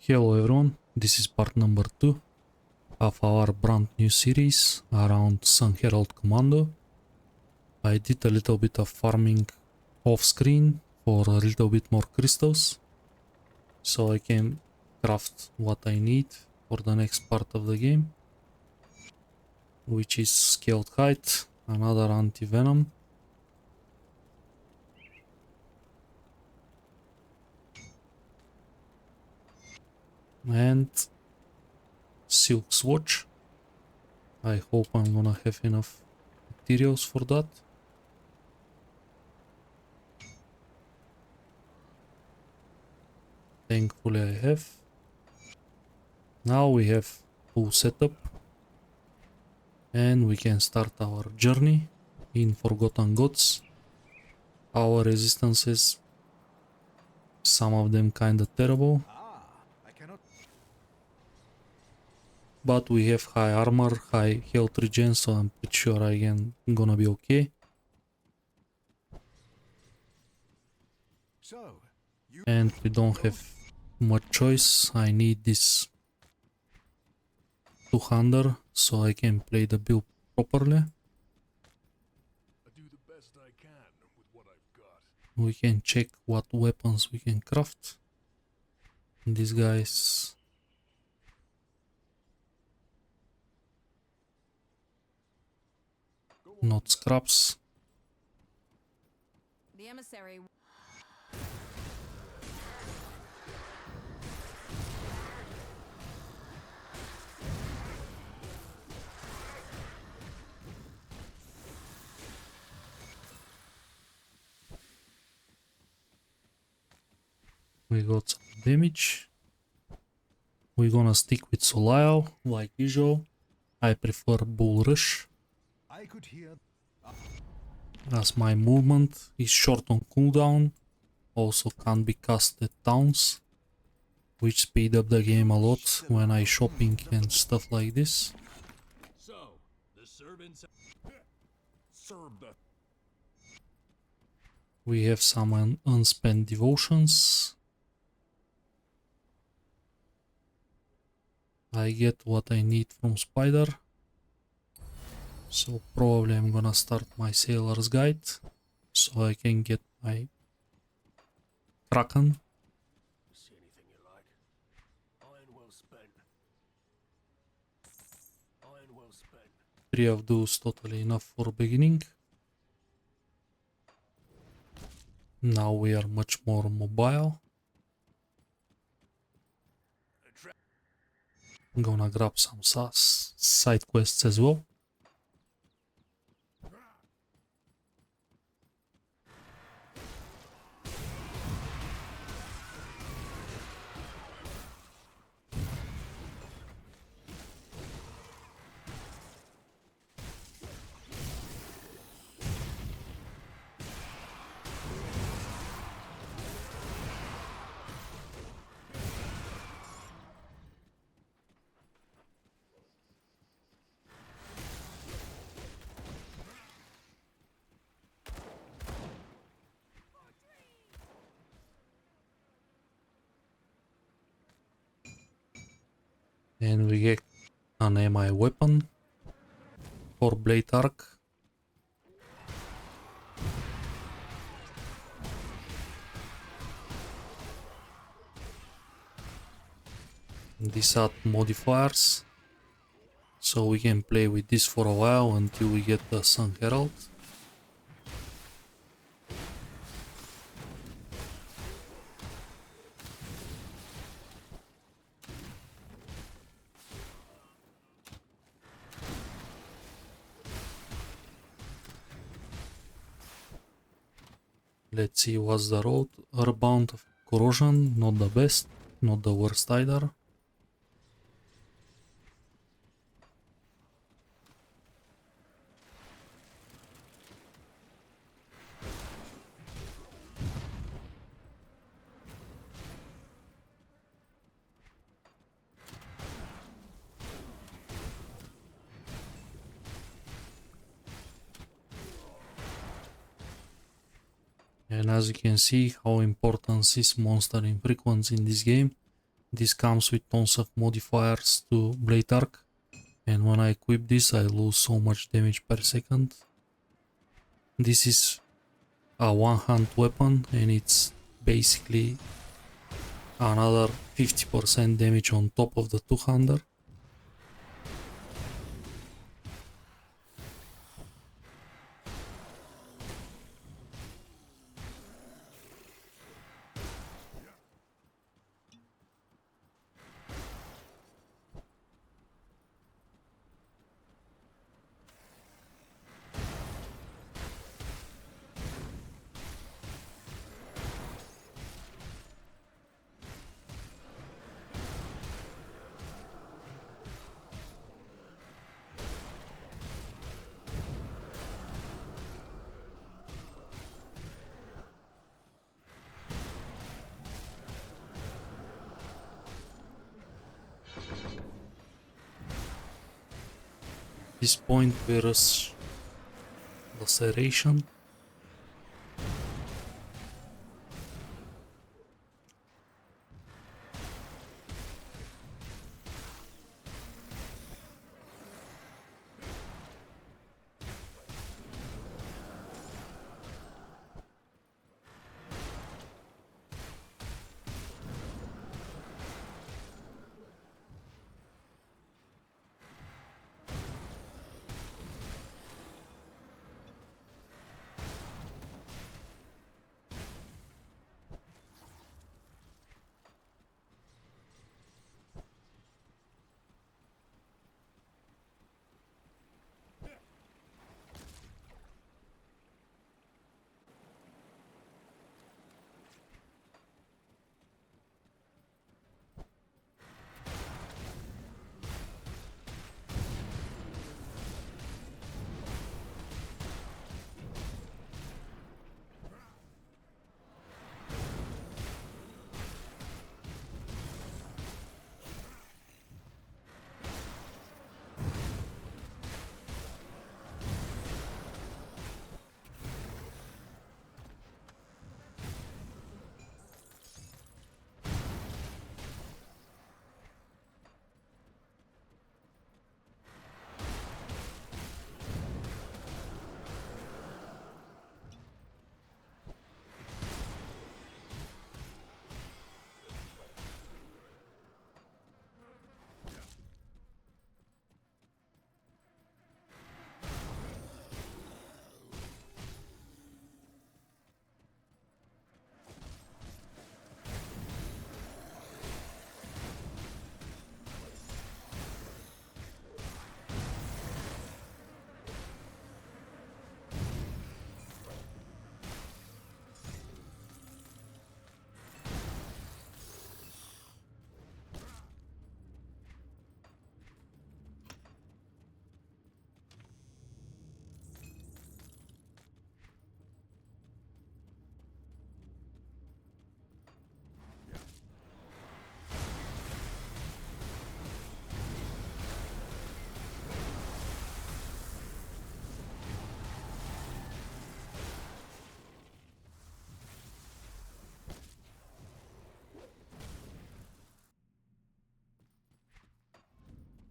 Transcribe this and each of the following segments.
Hello everyone, this is part number 2 of our brand new series around Sunherald Commando. I did a little bit of farming off screen for a little bit more crystals, so I can craft what I need for the next part of the game, which is scaled height, another anti-venom, and silk swatch. I hope I'm gonna have enough materials for that. Thankfully I have. Now we have full setup and we can start our journey in Forgotten Gods. Our resistances, some of them kinda terrible, but we have high armor, high health regen, so I'm pretty sure I'm gonna be okay. And we don't have much choice. I need this 200 so I can play the build properly. We can check what weapons we can craft. These guys, not scraps. The emissary. We got some damage. We're gonna stick with Solial like usual. I prefer Bull Rush, as my movement is short on cooldown, also can't be cast at towns, which speed up the game a lot when I shopping and stuff like this. We have some unspent devotions. I get what I need from Spider, so probably I'm gonna start my Sailor's Guide so I can get my Kraken. Three of those totally enough for beginning. Now we are much more mobile. I'm gonna grab some side quests as well. And we get an MI weapon for Blade Arc. These add modifiers, so we can play with this for a while until we get the Sunherald. Let's see what's the road. Earthbound of Corrosion, not the best, not the worst either. And as you can see how important is monster infrequency in this game. This comes with tons of modifiers to blade arc, and when I equip this I lose so much damage per second. This is a one-hand weapon and it's basically another 50% damage on top of the two-hander. This point bears laceration.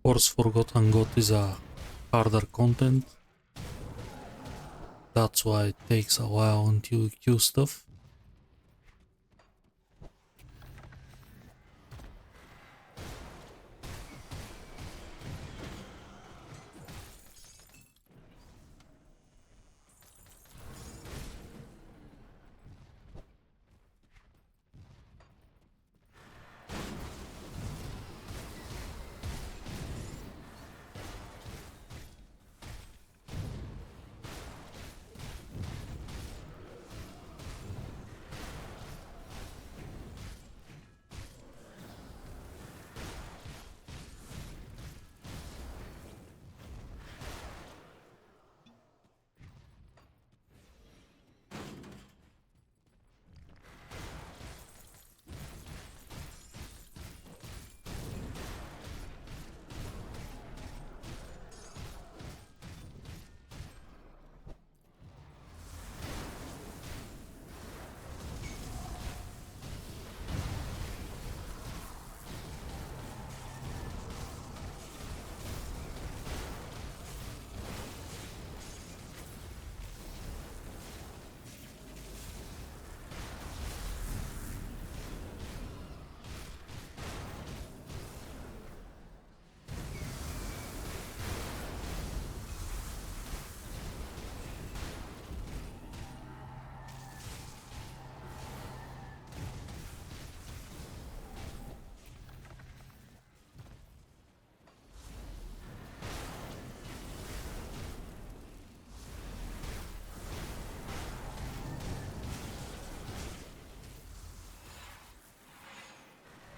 Course Forgotten God is a harder content. That's why it takes a while until you queue stuff.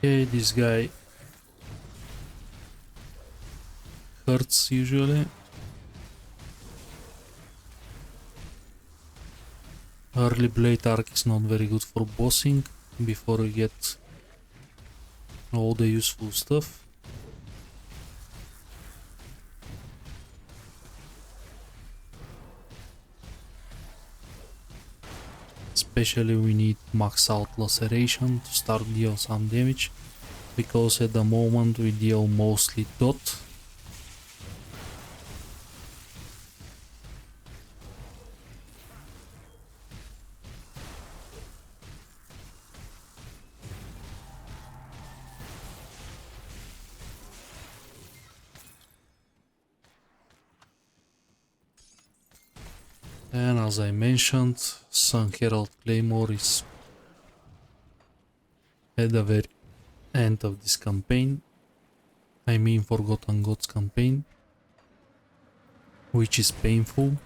Okay, this guy hurts usually. Early blade arc is not very good for bossing before you get all the useful stuff. Especially we need max out laceration to start deal some damage, because at the moment we deal mostly dot. And as I mentioned, Sunherald Claymore is at the very end of this campaign. I mean Forgotten Gods campaign, which is painful.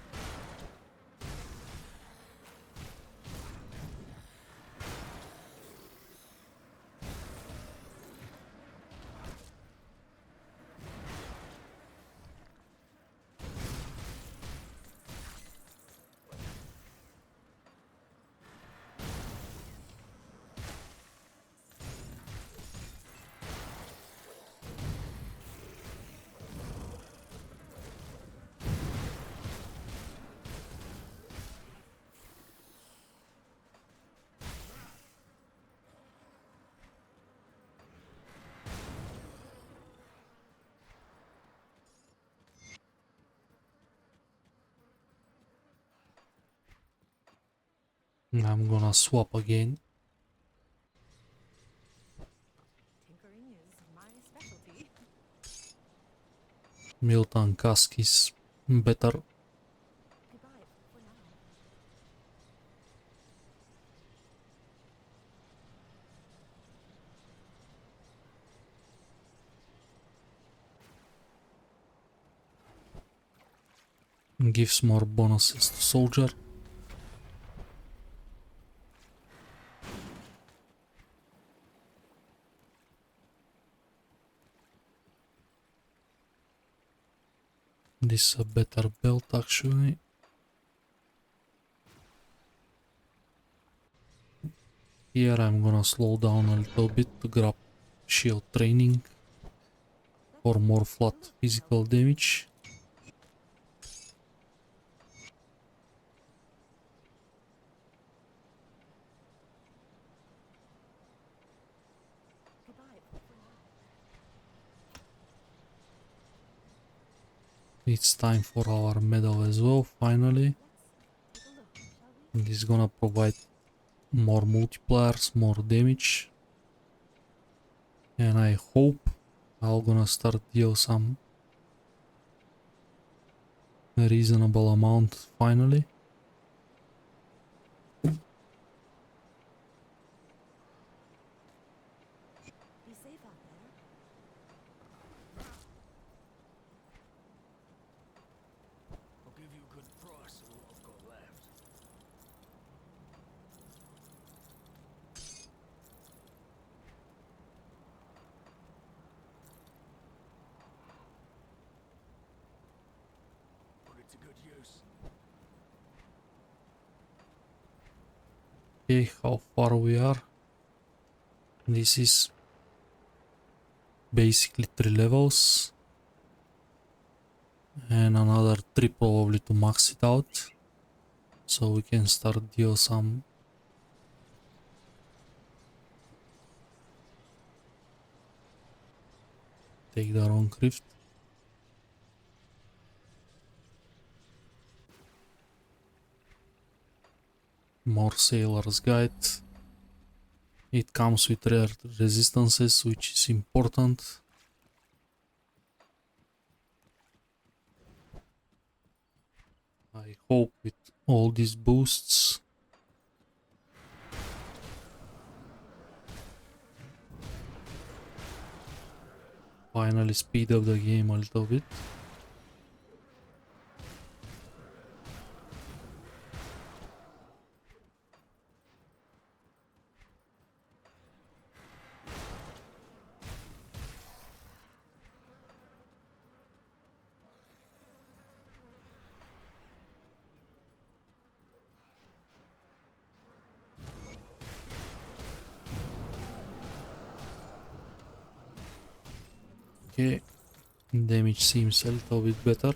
I'm gonna swap again. Tinkering is my specialty. Milton Cask is better. Goodbye for now. Gives more bonuses to soldier. This is a better belt actually. Here I'm gonna slow down a little bit to grab shield training for more flat physical damage. Goodbye for now. It's time for our medal as well, finally. Let's take a look, shall we? This is gonna provide more multipliers, more damage. And I hope I'm gonna start deal some reasonable amount finally. Be safe out there. I'll give you a good price for what I've got left. Put it to good use. Okay, how far we are? This is basically 3 levels. And another 3 probably to max it out. So we can start deal some take the wrong rift. More Sailor's Guide. It comes with rare resistances, which is important. I hope with all these boosts finally speed up the game a little bit. Okay, damage seems a little bit better.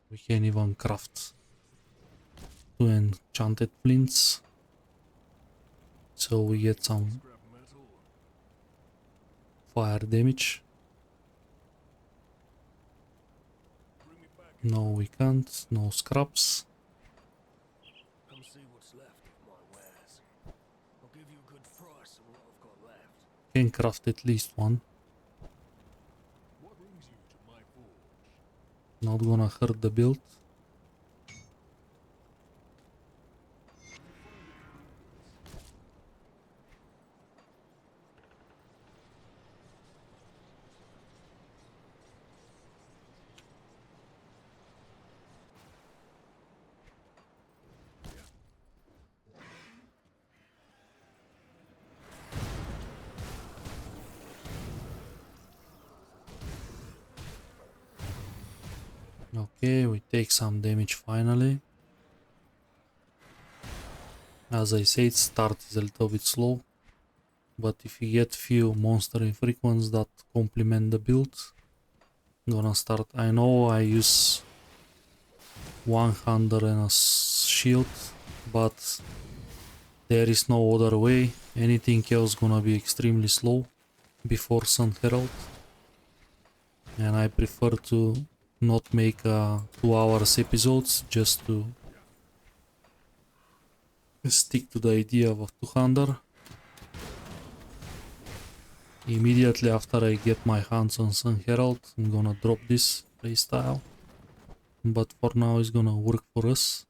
We can even craft 2 enchanted flints, so we get some Scrap metal. fire damage. Bring me back. No, we can't. No scraps. Come see what's left of my wares. I'll give you a good price on what I've got left. Can craft at least one. What brings you to my forge? Not gonna hurt the build. Okay, we take some damage finally. As I said, start is a little bit slow, but if you get few monster infrequents that complement the build, gonna start. I know I use one hander and a shield, but there is no other way. Anything else gonna be extremely slow before Sunherald, and I prefer to not make 2 hours episodes, just to stick to the idea of 200. Immediately after I get my hands on Sunherald, I'm gonna drop this playstyle, but for now it's gonna work for us.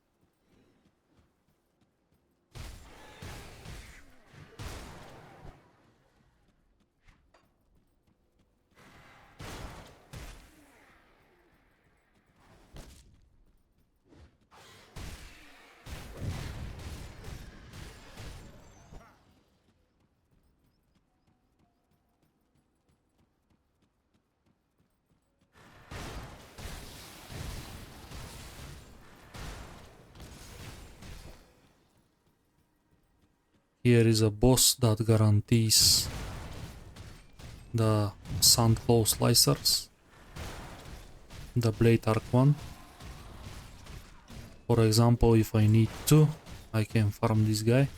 Here is a boss that guarantees the sand claw slicers, the blade arc one. For example, if I need to, I can farm this guy.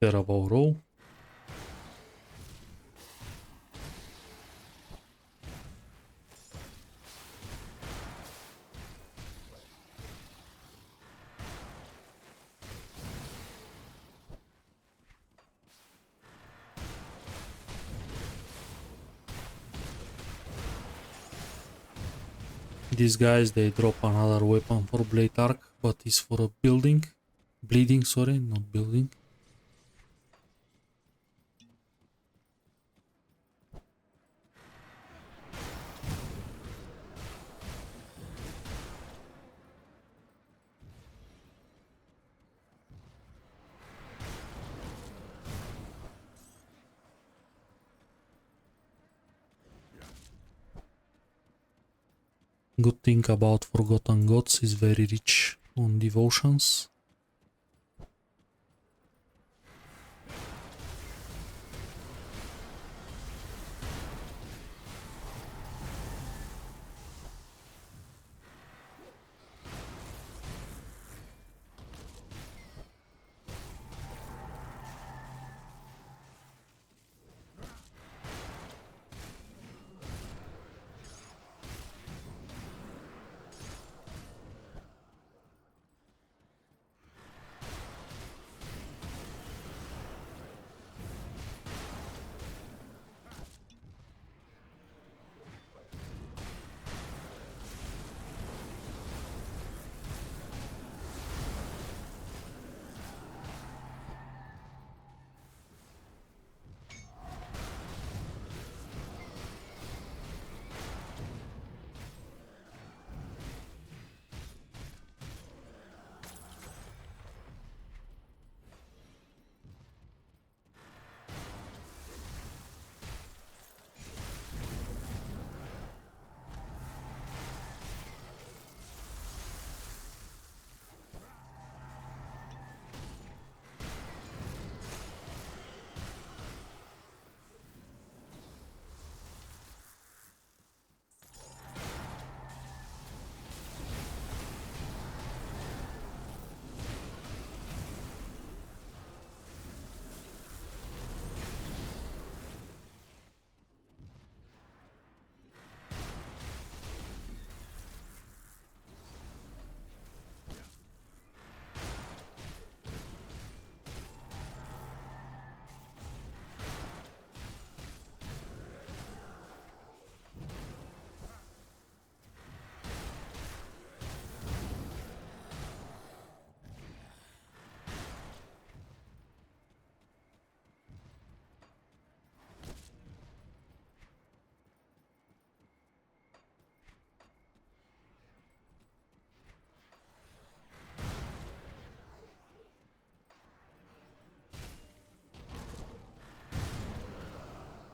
Terrible roll. These guys, they drop another weapon for blade arc, but it's for a building. Bleeding, sorry, not building. Good thing about Forgotten Gods is very rich on devotions.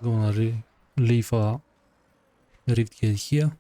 Gonna leave a rift gate here.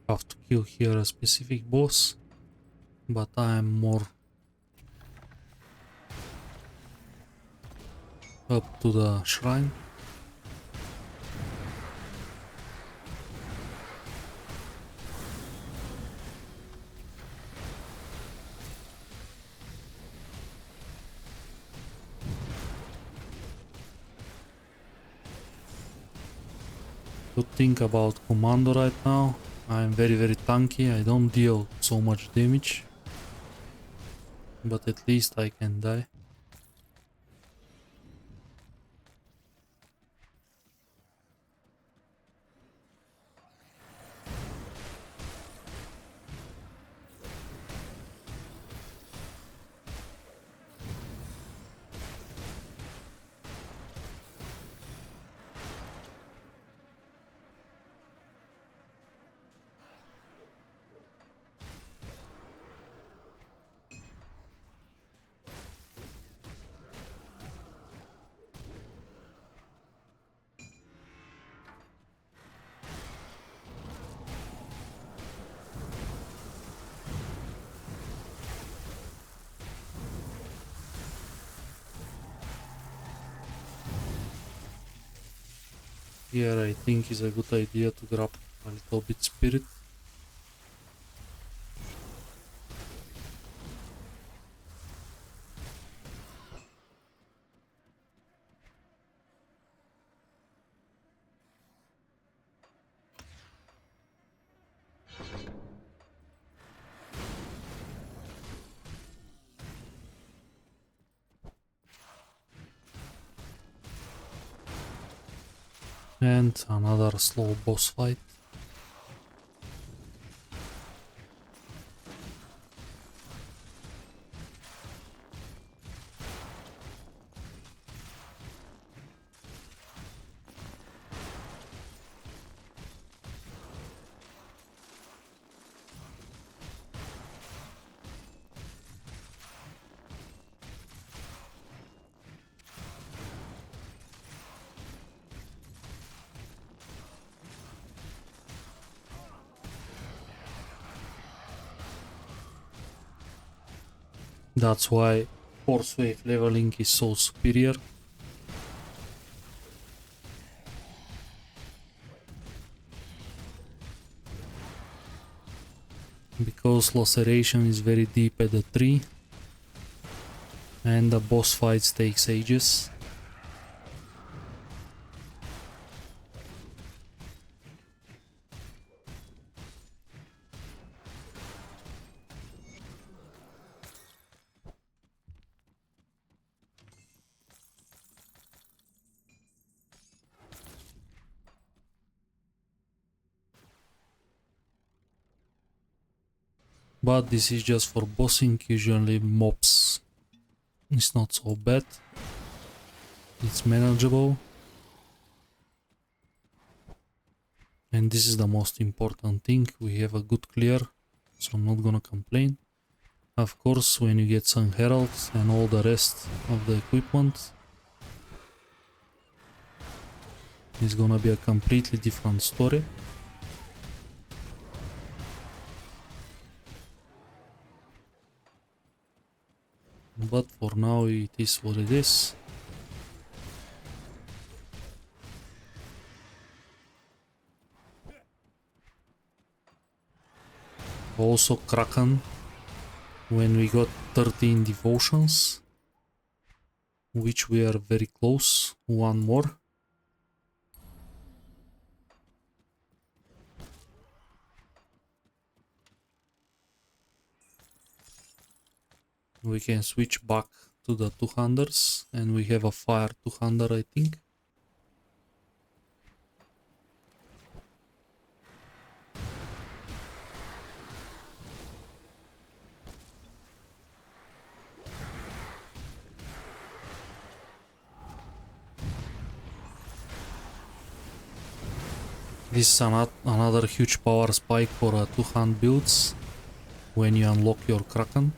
Have to kill here a specific boss, but I am more up to the shrine. Good thing about Commando right now, I am very tanky, I don't deal so much damage, but at least I can die. Here I think is a good idea to grab a little bit spirit. And another slow boss fight. That's why force wave leveling is so superior. Because laceration is very deep at the tree and the boss fights takes ages. But this is just for bossing, usually mobs is not so bad. It's manageable. And this is the most important thing. We have a good clear, so I'm not gonna complain. Of course, when you get Sunherald and all the rest of the equipment, it's gonna be a completely different story. But for now it is what it is. Also Kraken, when we got 13 devotions, which we are very close, one more. We can switch back to the 200s and we have a fire 200, I think. This is another huge power spike for 200 builds when you unlock your Kraken,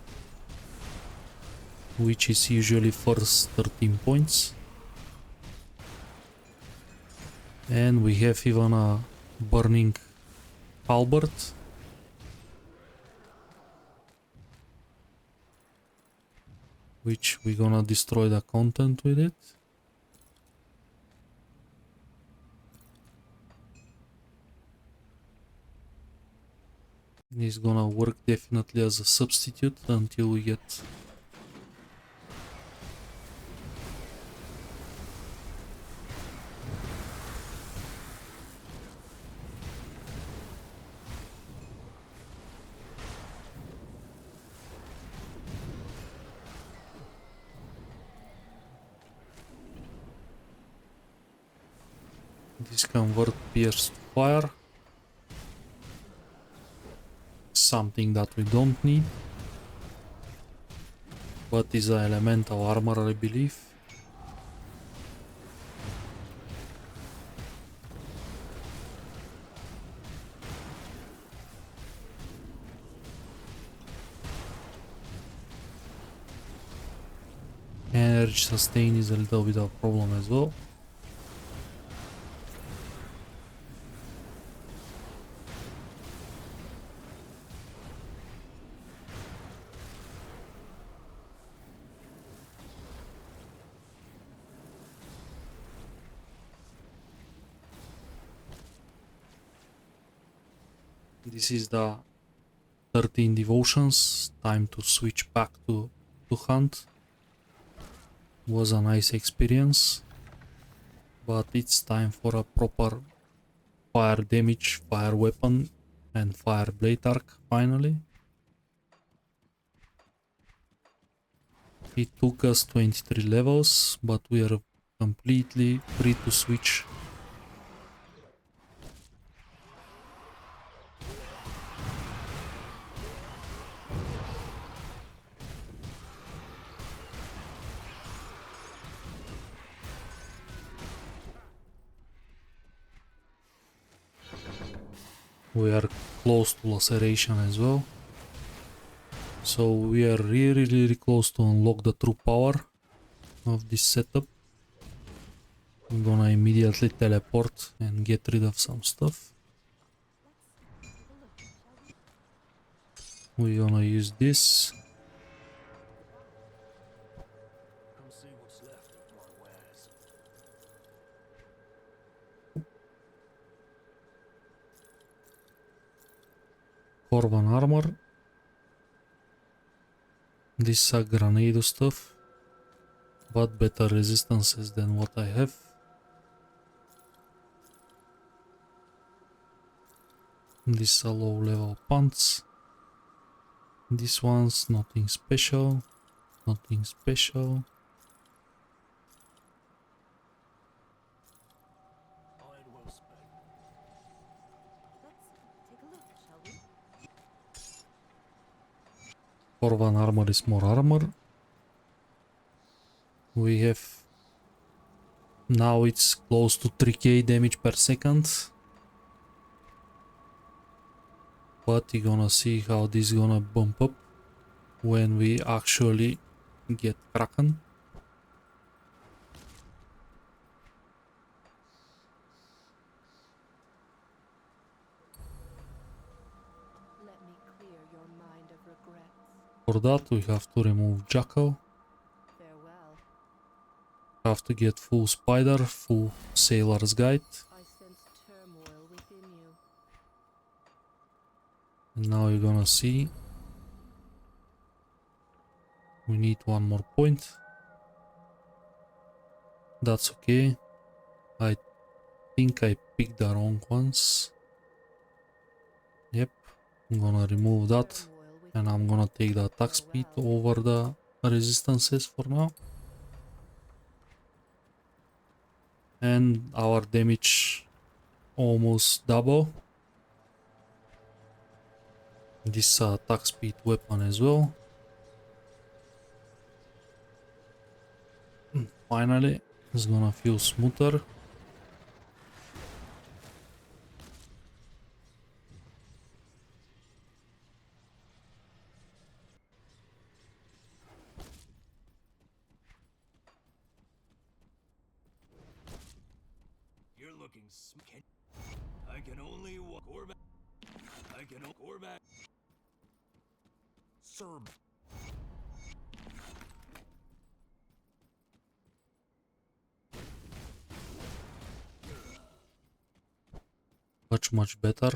which is usually first 13 points. And we have even a burning halberd, which we're gonna destroy the content with it. It's gonna work definitely as a substitute until we get this convert pierce to fire. Something that we don't need, but is an elemental armor, I believe. Energy sustain is a little bit of a problem as well. This is the 13 devotions. Time to switch back to hunt. Was a nice experience, but it's time for a proper fire damage, fire weapon and fire blade arc finally. It took us 23 levels, but we are completely free to switch. We are close to laceration as well. So we are really close to unlock the true power of this setup. I'm gonna immediately teleport and get rid of some stuff. We're gonna use this. Come see what's left of my wares. Corvan armor. This is a grenade stuff, but better resistances than what I have. This is a low level pants. This one's nothing special. Nothing special. Iron well spent. Let's take a look, shall we? Corvan armor is more armor. We have Now it's close to 3k damage per second. But you're gonna see how this is gonna bump up when we actually get Kraken. Let me clear your mind of regrets. For that we have to remove Jackal. Farewell. Have to get full Spider, full Sailor's Guide. I sense turmoil within you. And now you're gonna see we need one more point. That's okay. I think I picked the wrong ones. Yep, I'm gonna remove that. Turmoil within And I'm gonna take the attack speed over the resistances for now. And our damage almost double. This attack speed weapon as well. Finally, it's gonna feel smoother. You're looking I can only walk or back. I can or back. Serb. Much better.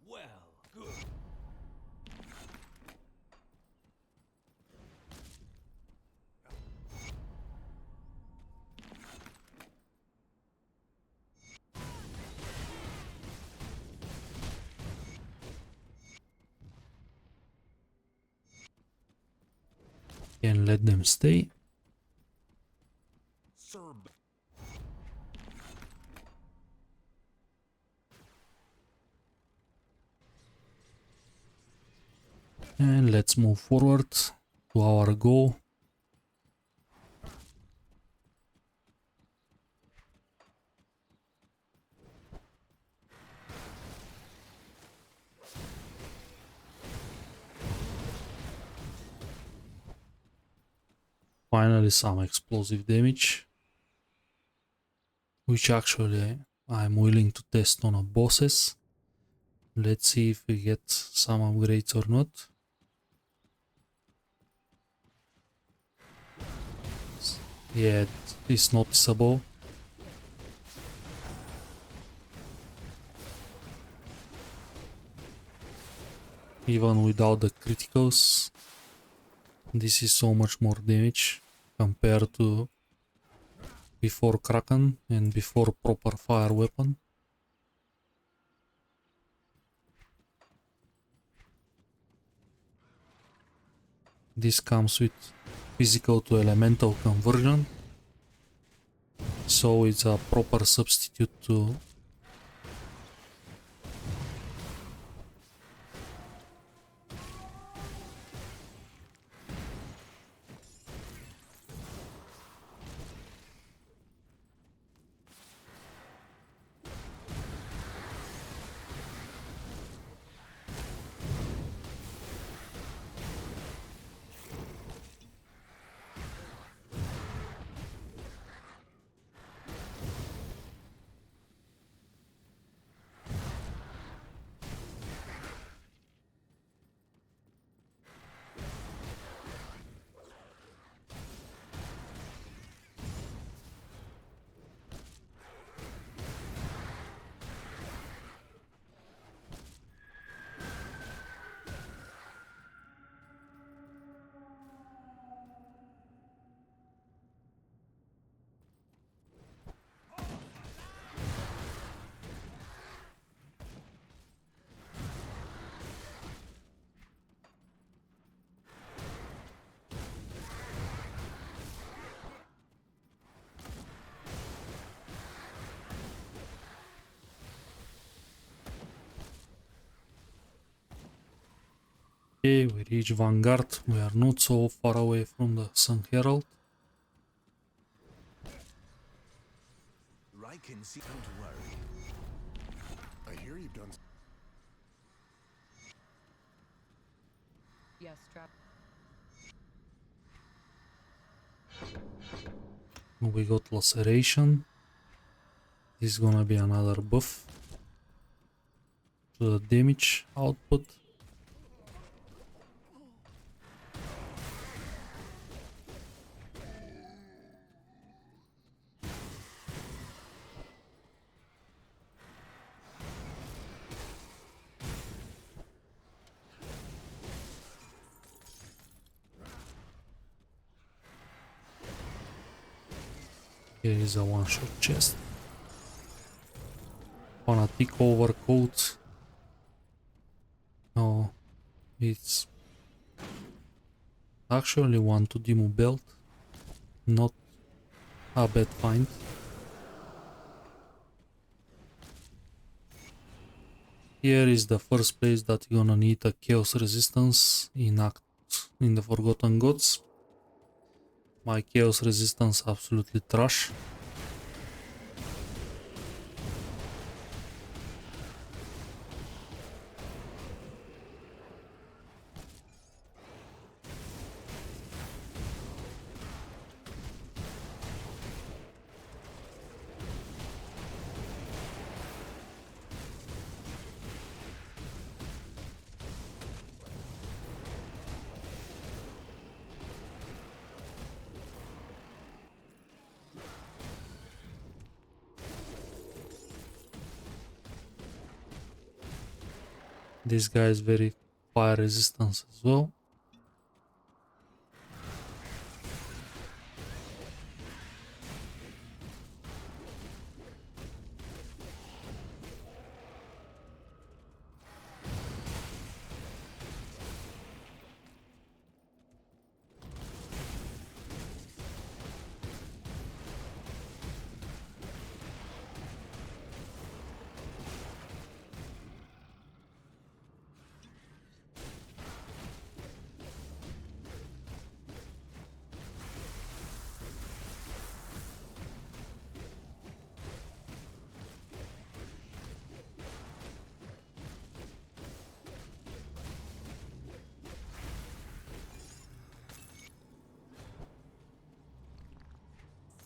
Well, good. And let them stay. Serb. And let's move forward to our goal. Finally some explosive damage, which actually I'm willing to test on a bosses. Let's see if we get some upgrades or not. Yeah, it's noticeable. Even without the criticals, this is so much more damage compared to before Kraken and before proper fire weapon. This comes with physical to elemental conversion, so it's a proper substitute to Okay, we reach Vanguard. We are not so far away from the Sunherald. I can see. Don't worry. I hear you've done. Yes, trap. We got Laceration. This is gonna be another buff to the damage output. Here is a one-shot chest. Fanatic overcoat. No, it's actually one to demo belt. Not a bad find. Here is the first place that you're gonna need a chaos resistance in the Forgotten Gods. My chaos resistance absolutely trash. This guy is very fire resistance as well.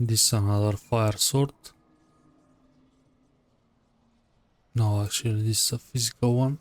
This is another fire sword. No, actually this is a physical one.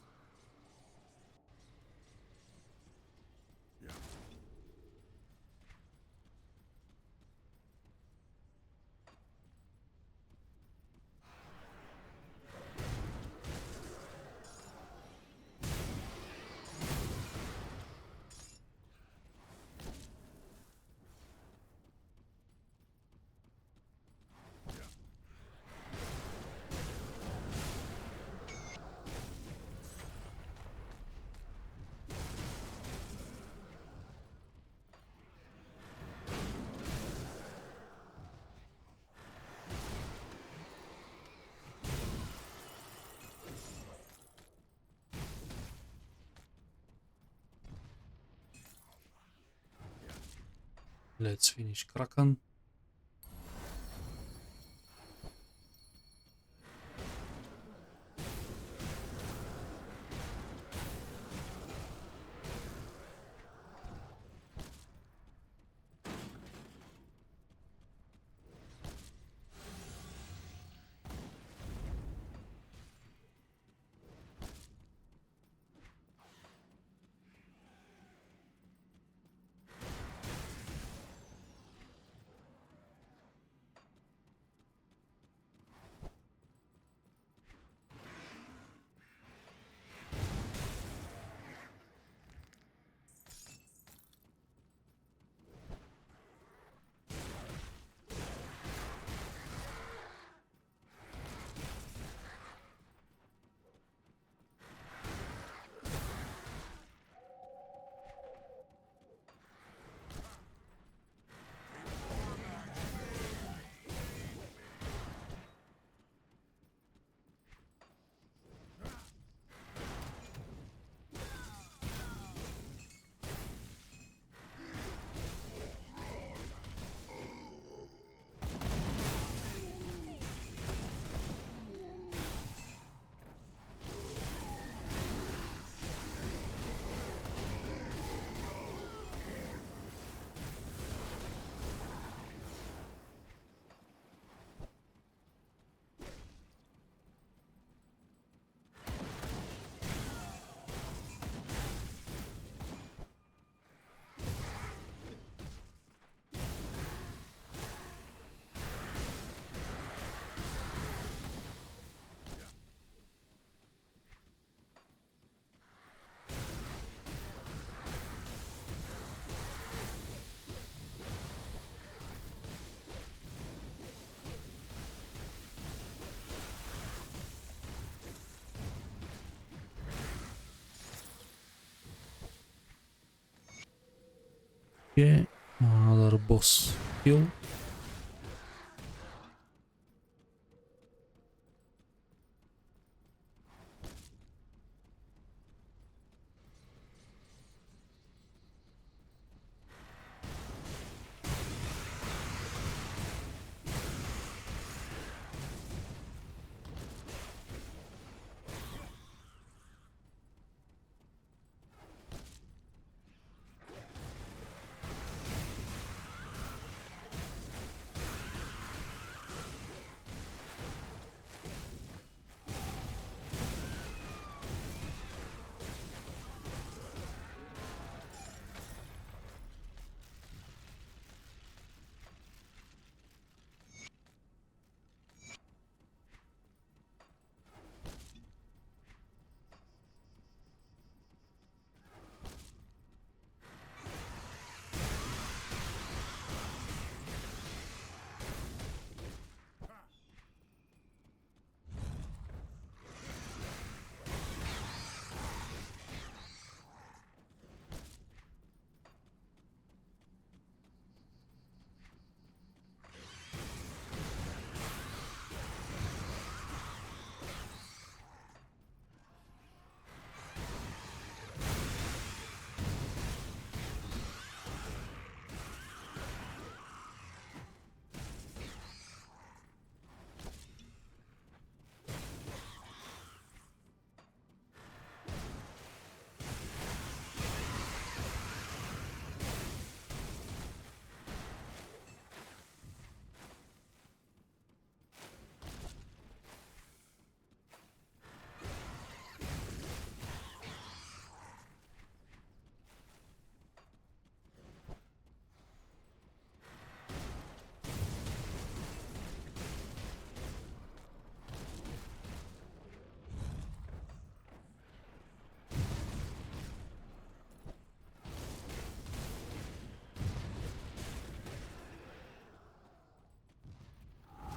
Let's finish Kraken. Okay, another boss kill.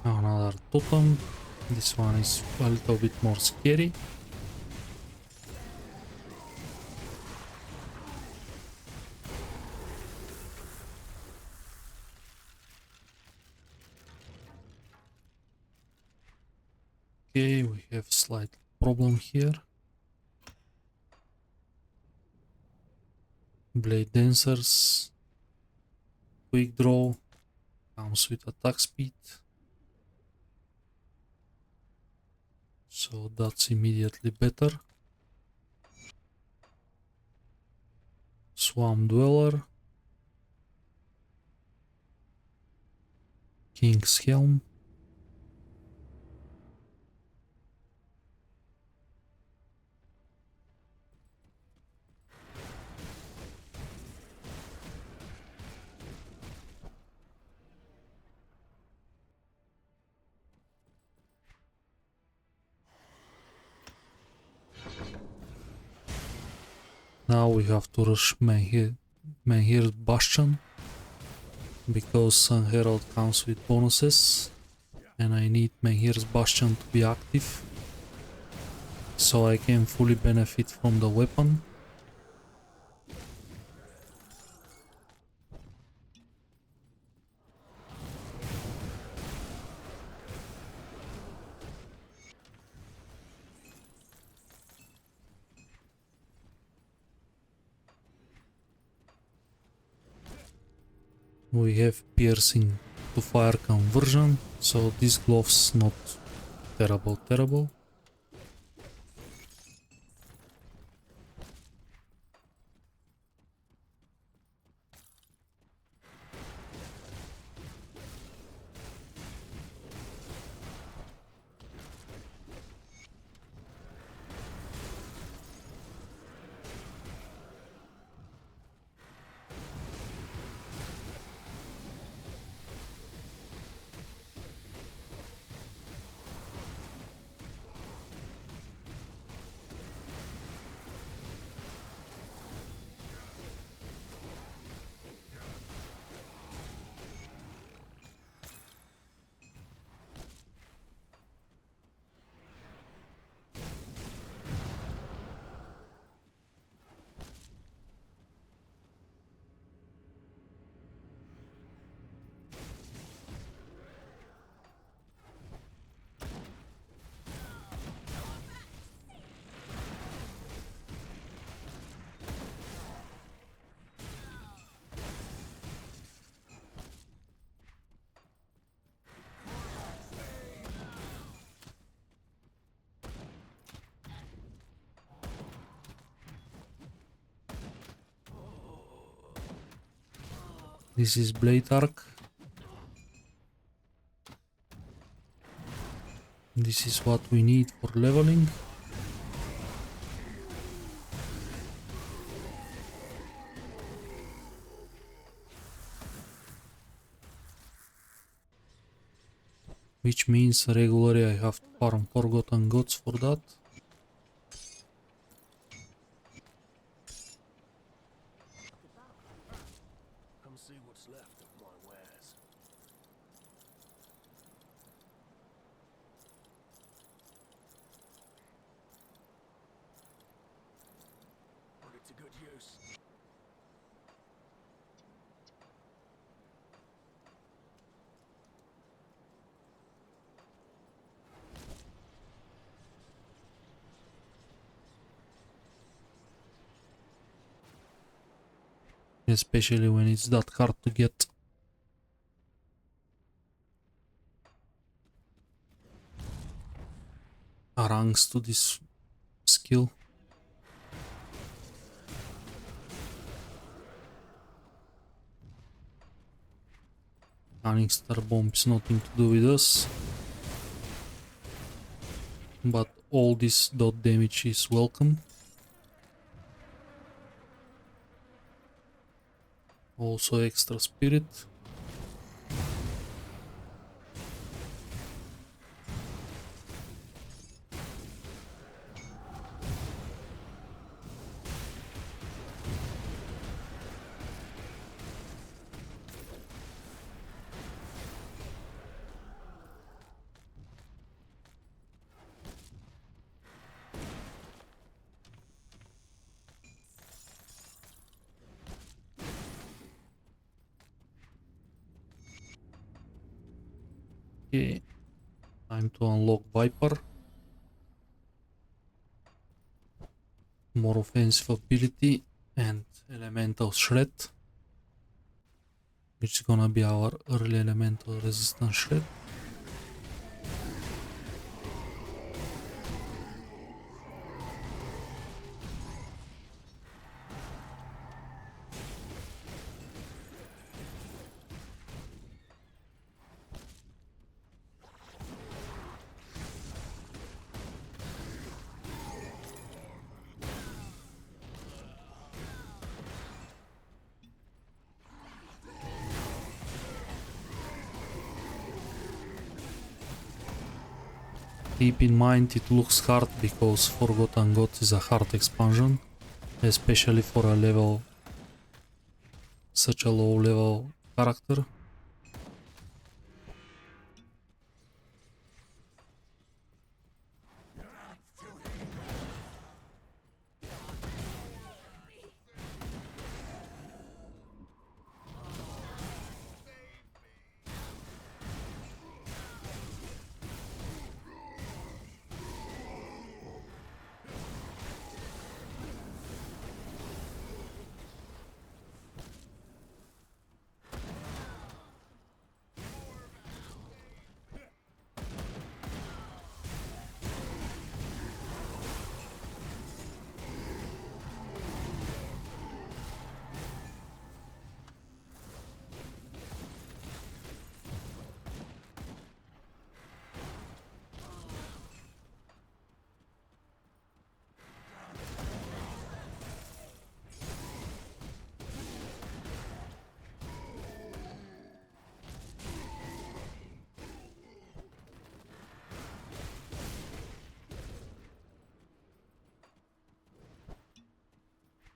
Another totem. This one is a little bit more scary. Okay, we have a slight problem here. Blade dancers. Quick draw. Comes with attack speed. So that's immediately better. Swamp Dweller. King's Helm. Now we have to rush Menhir's Bastion, because Sunherald comes with bonuses and I need Menhir's Bastion to be active so I can fully benefit from the weapon. We have piercing to fire conversion, so these gloves not terrible. This is Blade Arc. This is what we need for leveling. Which means regularly I have to farm Forgotten Gods for that. Come see what's left of my wares. Put it to good use. Especially when it's that hard to get. Ranks to this skill. Running Star Bomb is nothing to do with us. But all this dot damage is welcome. Also extra spirit. Okay, time to unlock Viper. More offensive ability and elemental shred, which is gonna be our early elemental resistance shred. Keep in mind it looks hard because Forgotten Gods is a hard expansion, especially for a level, such a low level character.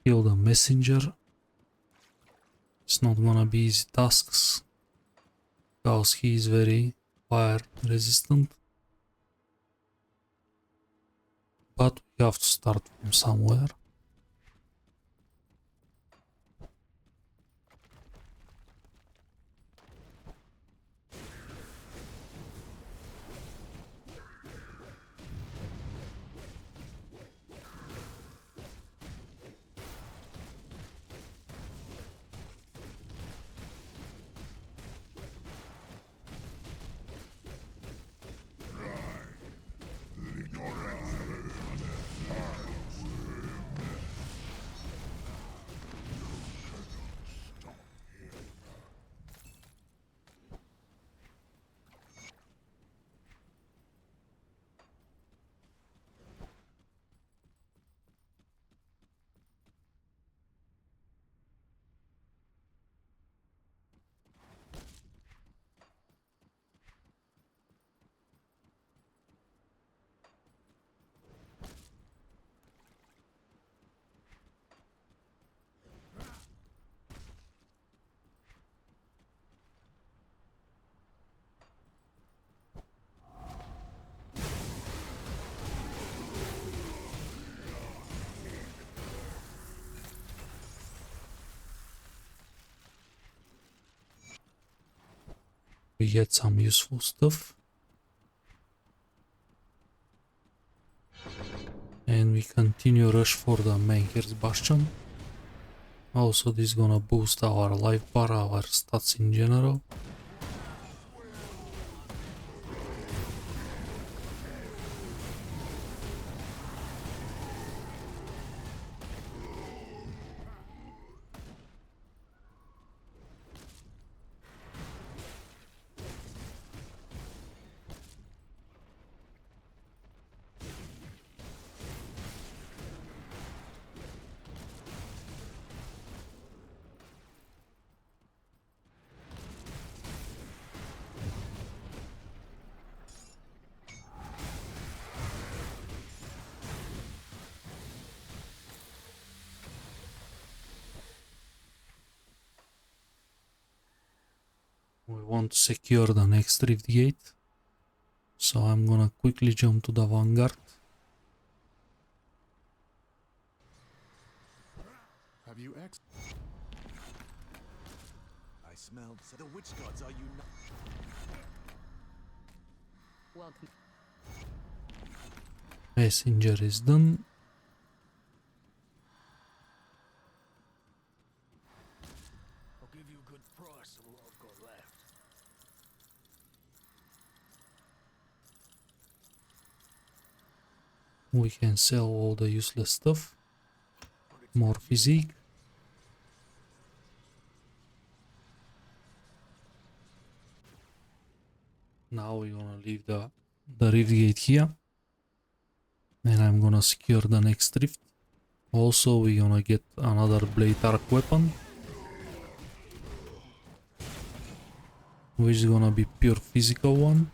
Kill the messenger. It's not gonna be easy tasks because he is very fire resistant. But we have to start from somewhere. We get some useful stuff. And we continue rush for the Menhir's Bastion. Also, this is gonna boost our life bar, our stats in general. We want to secure the next rift gate, so I'm gonna quickly jump to the vanguard. Have you I smelled the witch gods are you Welcome. Messenger is done. I'll give you a good price on what I've got left. We can sell all the useless stuff. More physique. Now we're gonna leave the rift gate here. And I'm gonna secure the next rift. Also, we're gonna get another blade arc weapon, which is gonna be pure physical one.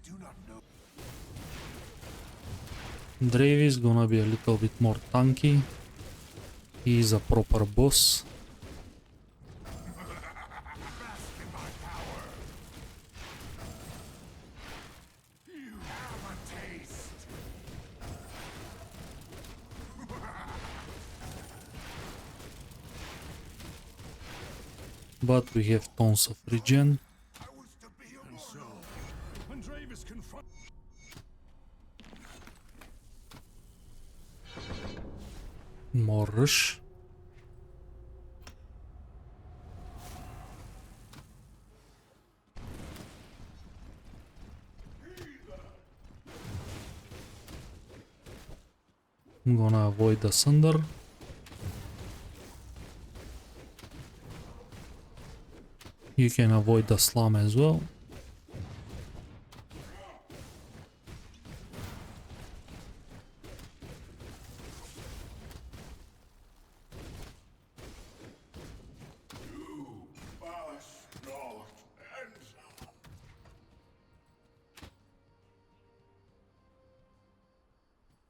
do not know. Drave is gonna be a little bit more tanky. He is a proper boss. But we have tons of regen. And so, when Dravis confront More rush. I'm gonna avoid the thunder. You can avoid the slam as well.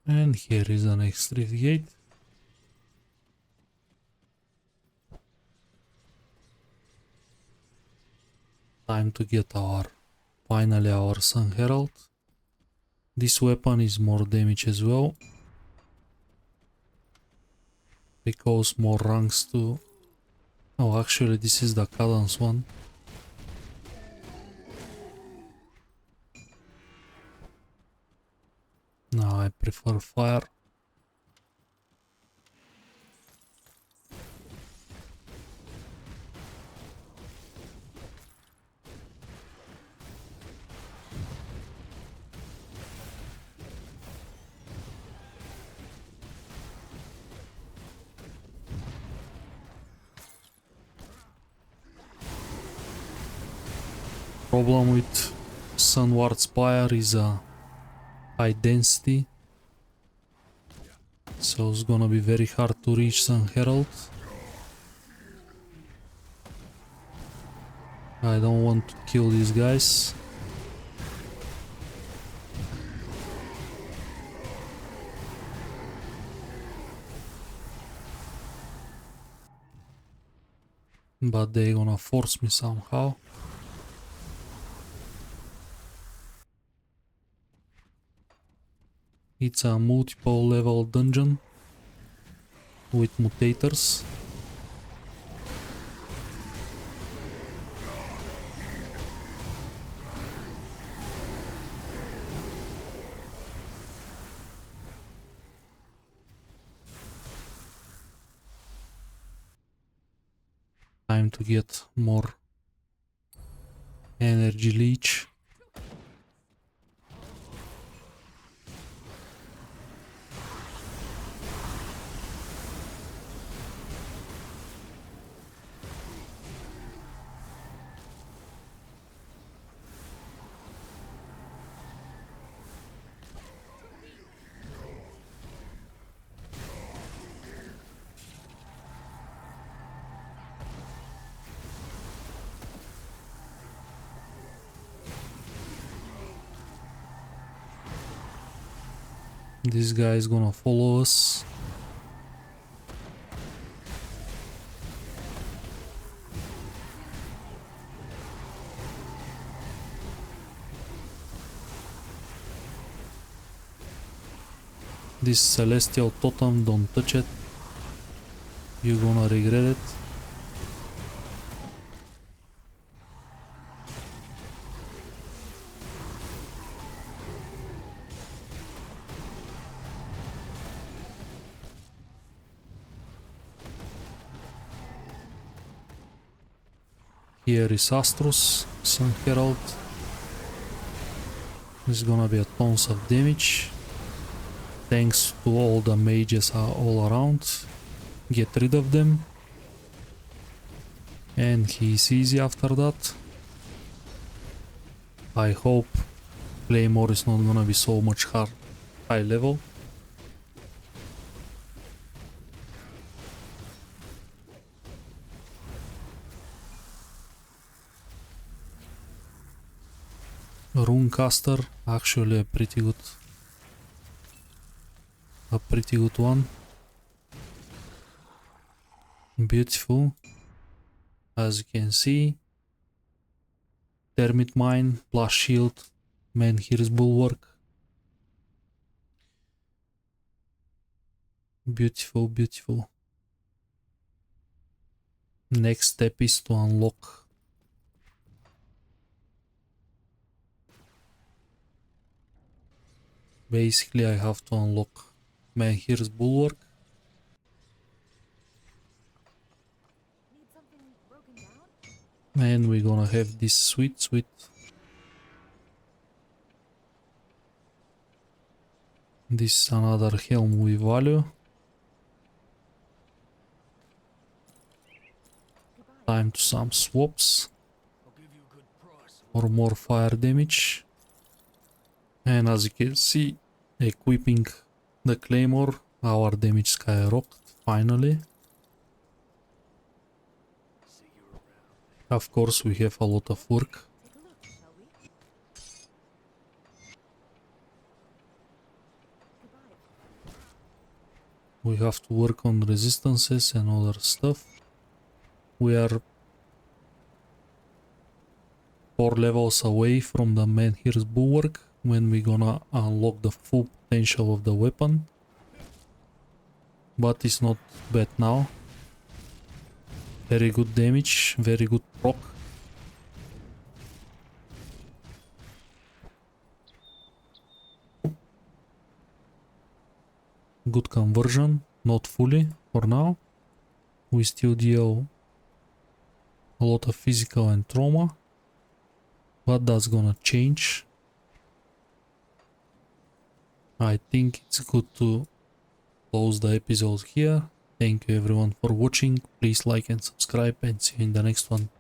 And here is the next rift gate. Time to get finally our Sunherald. This weapon is more damage as well, because more ranks to... Oh, actually this is the cadence one. No, I prefer fire. Problem with Sunward Spire is high density. So it's gonna be very hard to reach Sunherald. I don't want to kill these guys. But they're gonna force me somehow. It's a multiple level dungeon with mutators. Time to get more energy leech. This guy is gonna follow us. This celestial totem, don't touch it. You're gonna regret it. Here is Astrus, Sunherald. There's gonna be a tons of damage. Thanks to all the mages are all around. Get rid of them. And he's easy after that. I hope Claymore is not gonna be so much high level. Runecaster, actually a pretty good one. Beautiful. As you can see, Termite Mine plus shield, Menhir's Bulwark. Beautiful, beautiful. Next step is to unlock basically I have to unlock Menhir's Bulwark. Need something broken down? And we're gonna have this sweet. This is another helm with value. Time to some swaps I'll give you a good price. for more fire damage. And as you can see, equipping the claymore, our damage skyrocketed finally. See you around. Of course, we have a lot of work. Take a look, shall we? Goodbye. We have to work on resistances and other stuff. We are 4 levels away from the Menhir's Bulwark when we're gonna unlock the full potential of the weapon. But it's not bad now. Very good damage, very good proc. Good conversion, not fully for now. We still deal a lot of physical and trauma, but that's gonna change. I think it's good to close the episode here. Thank you everyone for watching. Please like and subscribe and see you in the next one.